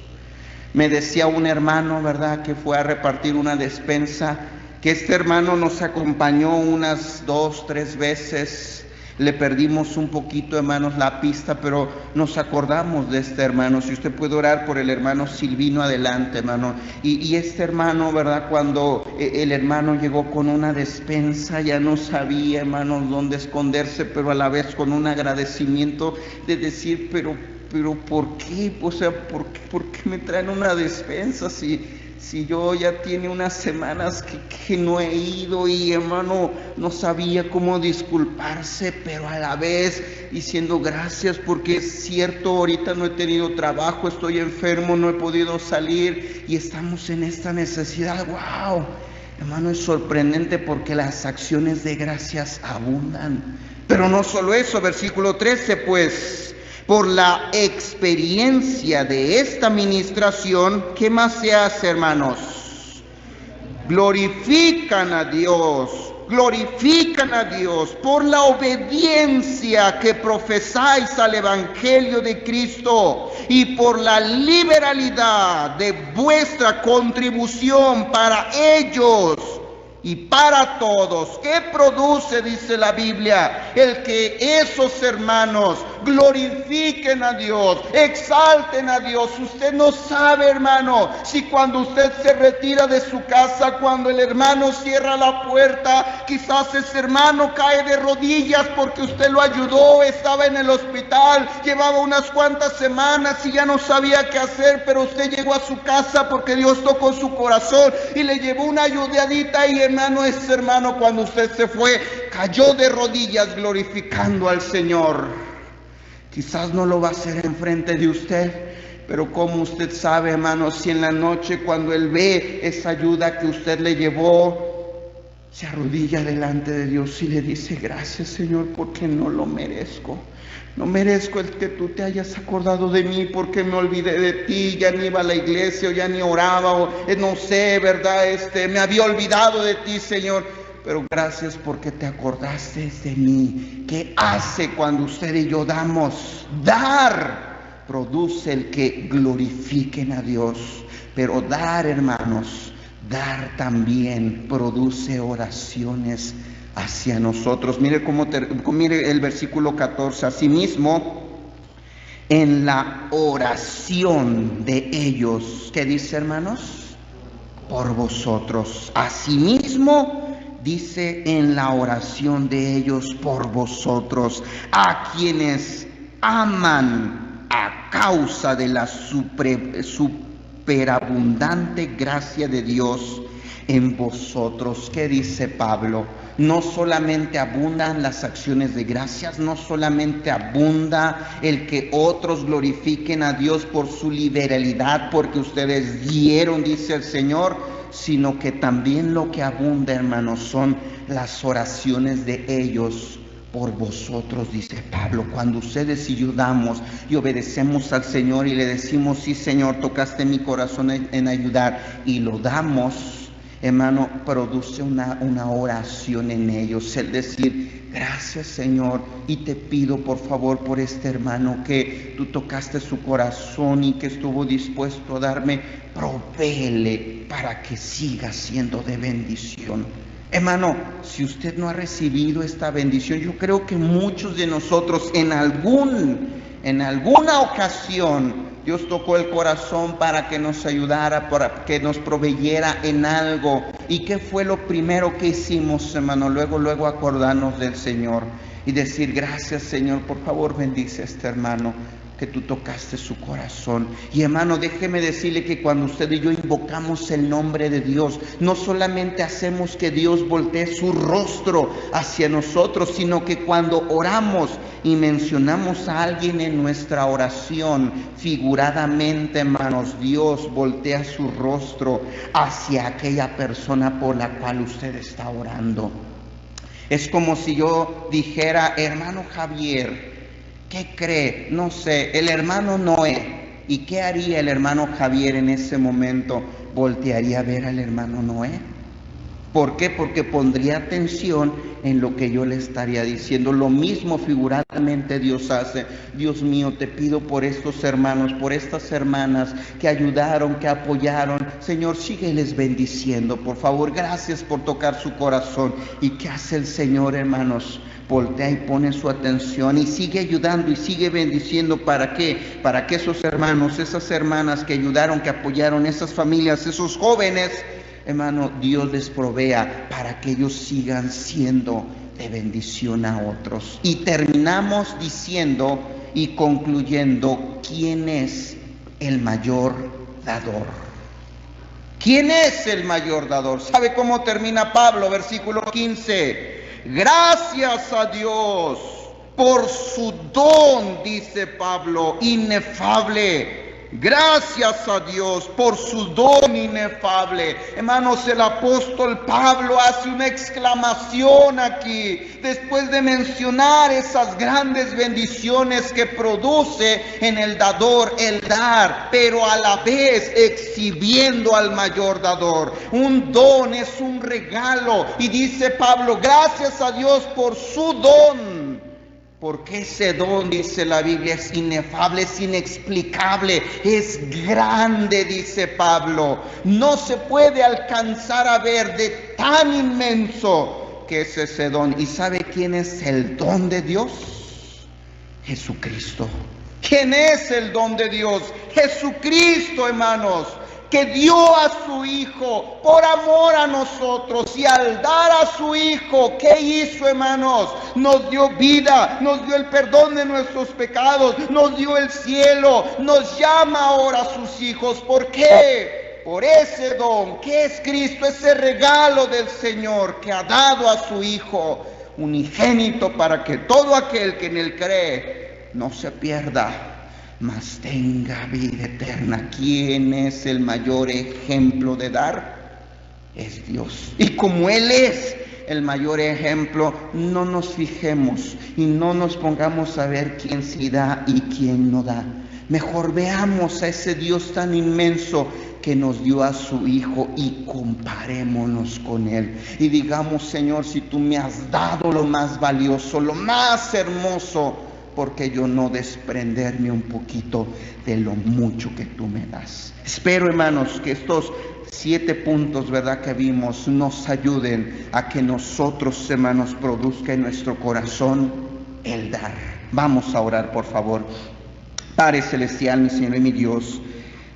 Me decía un hermano, ¿verdad?, que fue a repartir una despensa, que este hermano nos acompañó unas 2, 3 veces. Le perdimos un poquito, hermanos, la pista, pero nos acordamos de este hermano. Si usted puede orar por el hermano Silvino, adelante, hermano. Y este hermano, ¿verdad?, cuando el hermano llegó con una despensa, ya no sabía, hermanos, dónde esconderse, pero a la vez con un agradecimiento de decir, pero ¿por qué? O sea, ¿por qué me traen una despensa si yo ya tiene unas semanas que no he ido? Y hermano, no sabía cómo disculparse, pero a la vez diciendo gracias, porque es cierto, ahorita no he tenido trabajo, estoy enfermo, no he podido salir y estamos en esta necesidad. ¡Wow! Hermano, es sorprendente porque las acciones de gracias abundan. Pero no solo eso, versículo 13, pues por la experiencia de esta administración, ¿qué más se hace, hermanos? Glorifican a Dios por la obediencia que profesáis al Evangelio de Cristo y por la liberalidad de vuestra contribución para ellos y para todos. ¿Qué produce, dice la Biblia? El que esos hermanos glorifiquen a Dios, exalten a Dios. Usted no sabe, hermano, si cuando usted se retira de su casa, cuando el hermano cierra la puerta, quizás ese hermano cae de rodillas porque usted lo ayudó, estaba en el hospital, llevaba unas cuantas semanas y ya no sabía qué hacer, pero usted llegó a su casa porque Dios tocó su corazón y le llevó una ayudadita, y hermano, ese hermano, cuando usted se fue, cayó de rodillas glorificando al Señor. Quizás no lo va a hacer enfrente de usted, pero como usted sabe, hermano, si en la noche cuando él ve esa ayuda que usted le llevó, se arrodilla delante de Dios y le dice: gracias, Señor, porque no lo merezco. No merezco el que tú te hayas acordado de mí, porque me olvidé de ti, ya ni iba a la iglesia, o ya ni oraba, o no sé, ¿verdad? Me había olvidado de ti, Señor. Pero gracias porque te acordaste de mí. ¿Qué hace cuando usted y yo damos? Dar produce el que glorifiquen a Dios. Pero dar, hermanos, dar también produce oraciones hacia nosotros. Mire mire el versículo 14. Asimismo, en la oración de ellos, ¿qué dice, hermanos? Por vosotros. Asimismo, dice, en la oración de ellos por vosotros, a quienes aman a causa de la superabundante gracia de Dios en vosotros. ¿Qué dice Pablo? No solamente abundan las acciones de gracias, no solamente abunda el que otros glorifiquen a Dios por su liberalidad, porque ustedes dieron, dice el Señor, sino que también lo que abunda, hermanos, son las oraciones de ellos por vosotros, dice Pablo. Cuando ustedes y yo damos y obedecemos al Señor y le decimos, sí, Señor, tocaste mi corazón en ayudar, y lo damos, hermano, produce una oración en ellos, el decir, gracias, Señor, y te pido por favor por este hermano que tú tocaste su corazón y que estuvo dispuesto a darme, provéele para que siga siendo de bendición. Hermano, si usted no ha recibido esta bendición, yo creo que muchos de nosotros en alguna ocasión Dios tocó el corazón para que nos ayudara, para que nos proveyera en algo. ¿Y qué fue lo primero que hicimos, hermano? Luego acordarnos del Señor y decir, gracias, Señor, por favor bendice a este hermano que tú tocaste su corazón. Y hermano, déjeme decirle que cuando usted y yo invocamos el nombre de Dios, no solamente hacemos que Dios voltee su rostro hacia nosotros, sino que cuando oramos y mencionamos a alguien en nuestra oración, figuradamente, hermanos, Dios voltea su rostro hacia aquella persona por la cual usted está orando. Es como si yo dijera, hermano Javier, ¿qué cree? No sé, el hermano Noé. ¿Y qué haría el hermano Javier en ese momento? Voltearía a ver al hermano Noé. ¿Por qué? Porque pondría atención en lo que yo le estaría diciendo. Lo mismo figuradamente Dios hace. Dios mío, te pido por estos hermanos, por estas hermanas que ayudaron, que apoyaron. Señor, sígueles bendiciendo, por favor. Gracias por tocar su corazón. ¿Y qué hace el Señor, hermanos? Voltea y pone su atención y sigue ayudando y sigue bendiciendo. ¿Para qué? Para que esos hermanos, esas hermanas que ayudaron, que apoyaron, esas familias, esos jóvenes, hermano, Dios les provea para que ellos sigan siendo de bendición a otros. Y terminamos diciendo y concluyendo, ¿quién es el mayor dador? ¿Quién es el mayor dador? ¿Sabe cómo termina Pablo? Versículo 15. Gracias a Dios por su don, dice Pablo, inefable. Gracias a Dios por su don inefable. Hermanos, el apóstol Pablo hace una exclamación aquí, después de mencionar esas grandes bendiciones que produce en el dador el dar, pero a la vez exhibiendo al mayor dador. Un don es un regalo, y dice Pablo, gracias a Dios por su don. Porque ese don, dice la Biblia, es inefable, es inexplicable, es grande, dice Pablo. No se puede alcanzar a ver, de tan inmenso que es ese don. ¿Y sabe quién es el don de Dios? Jesucristo. ¿Quién es el don de Dios? Jesucristo, hermanos, que dio a su Hijo por amor a nosotros, y al dar a su Hijo, ¿qué hizo, hermanos? Nos dio vida, nos dio el perdón de nuestros pecados, nos dio el cielo, nos llama ahora a sus hijos. ¿Por qué? Por ese don que es Cristo, ese regalo del Señor que ha dado a su Hijo unigénito, para que todo aquel que en él cree no se pierda, mas tenga vida eterna. ¿Quién es el mayor ejemplo de dar? Es Dios. Y como Él es el mayor ejemplo, no nos fijemos y no nos pongamos a ver quién sí da y quién no da. Mejor veamos a ese Dios tan inmenso que nos dio a su Hijo y comparémonos con Él. Y digamos, Señor, si tú me has dado lo más valioso, lo más hermoso, ¿por qué yo no desprenderme un poquito de lo mucho que tú me das? Espero, hermanos, que estos 7 puntos, ¿verdad?, que vimos nos ayuden a que nosotros, hermanos, produzca en nuestro corazón el dar. Vamos a orar, por favor. Padre Celestial, mi Señor y mi Dios,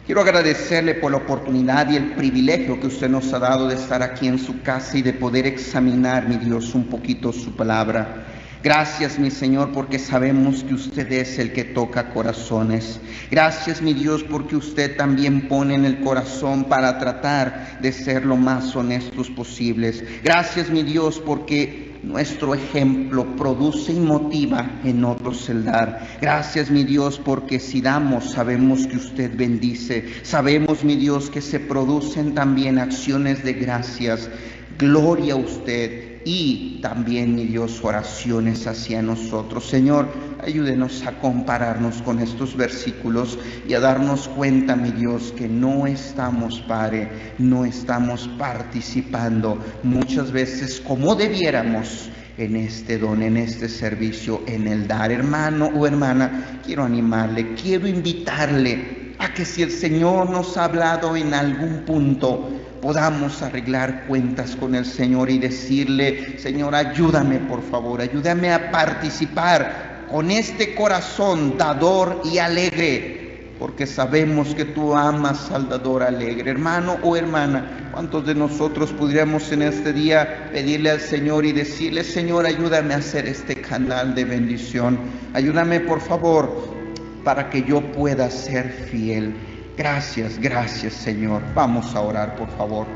quiero agradecerle por la oportunidad y el privilegio que usted nos ha dado de estar aquí en su casa y de poder examinar, mi Dios, un poquito su palabra. Gracias, mi Señor, porque sabemos que usted es el que toca corazones. Gracias, mi Dios, porque usted también pone en el corazón para tratar de ser lo más honestos posibles. Gracias, mi Dios, porque nuestro ejemplo produce y motiva en otros el dar. Gracias, mi Dios, porque si damos, sabemos que usted bendice. Sabemos, mi Dios, que se producen también acciones de gracias. Gloria a usted. Y también, mi Dios, oraciones hacia nosotros. Señor, ayúdenos a compararnos con estos versículos y a darnos cuenta, mi Dios, que no estamos, Padre, no estamos participando muchas veces como debiéramos en este don, en este servicio, en el dar. Hermano o hermana, quiero animarle, quiero invitarle a que si el Señor nos ha hablado en algún punto, podamos arreglar cuentas con el Señor y decirle: Señor, ayúdame, por favor, ayúdame a participar con este corazón dador y alegre, porque sabemos que tú amas al dador alegre. Hermano o hermana, ¿cuántos de nosotros podríamos en este día pedirle al Señor y decirle: Señor, ayúdame a hacer este canal de bendición? Ayúdame, por favor, para que yo pueda ser fiel. Gracias, gracias, Señor. Vamos a orar, por favor.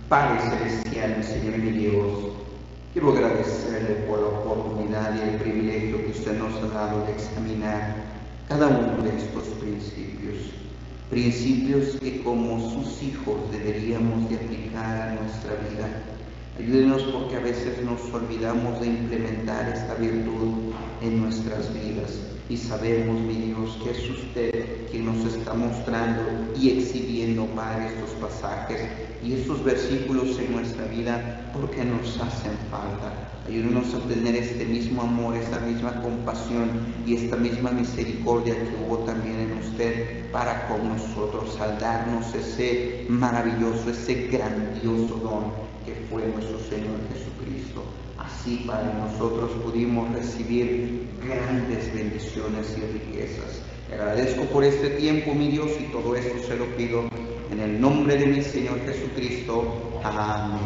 Padre Celestial, mi Señor y mi Dios, quiero agradecerle por la oportunidad y el privilegio que usted nos ha dado de examinar cada uno de estos principios que como sus hijos deberíamos de aplicar a nuestra vida. Ayúdenos, porque a veces nos olvidamos de implementar esta virtud en nuestras vidas. Y sabemos, mi Dios, que es usted quien nos está mostrando y exhibiendo, Padre, estos pasajes y estos versículos en nuestra vida, porque nos hacen falta. Ayúdenos a tener este mismo amor, esta misma compasión y esta misma misericordia que hubo también en usted para con nosotros, al darnos ese maravilloso, ese grandioso don que fue nuestro Señor Jesucristo. Así, Padre, nosotros pudimos recibir grandes bendiciones y riquezas. Te agradezco por este tiempo, mi Dios, y todo esto se lo pido en el nombre de mi Señor Jesucristo. Amén.